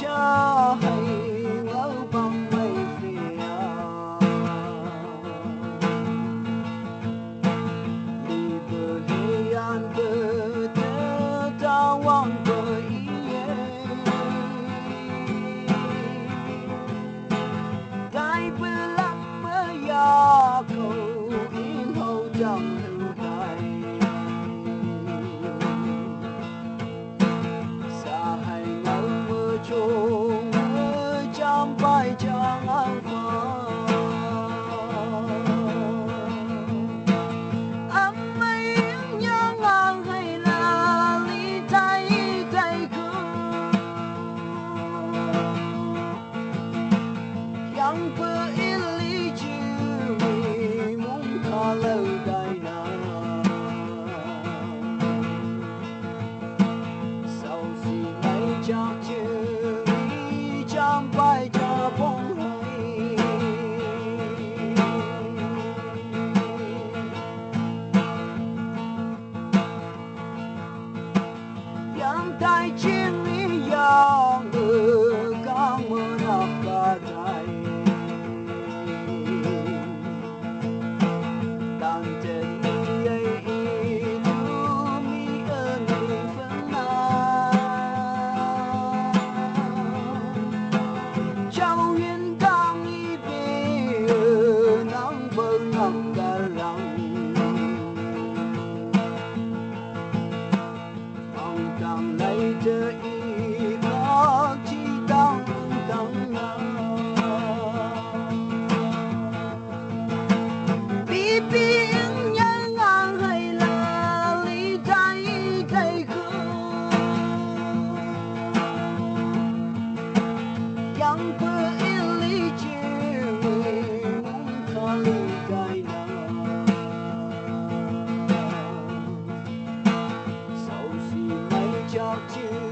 cha hay ngỡ bằng mây phía đi bờ đi an bờ tơ ta vang bờ ie gai bờ lắm mơ ya cầu in hậu chẳng hữu đại xa hay ngỡ mơ trông mơ trăm bay chẳng an phai yang berilih jumi mungkalau daina sau si nay chắc chừng trăm bay cha bóng hay yang tai chiên lý yang mơ ca mơ nạp ca đại yang berilih jumi mungkalau daina sau si nay chắc chừng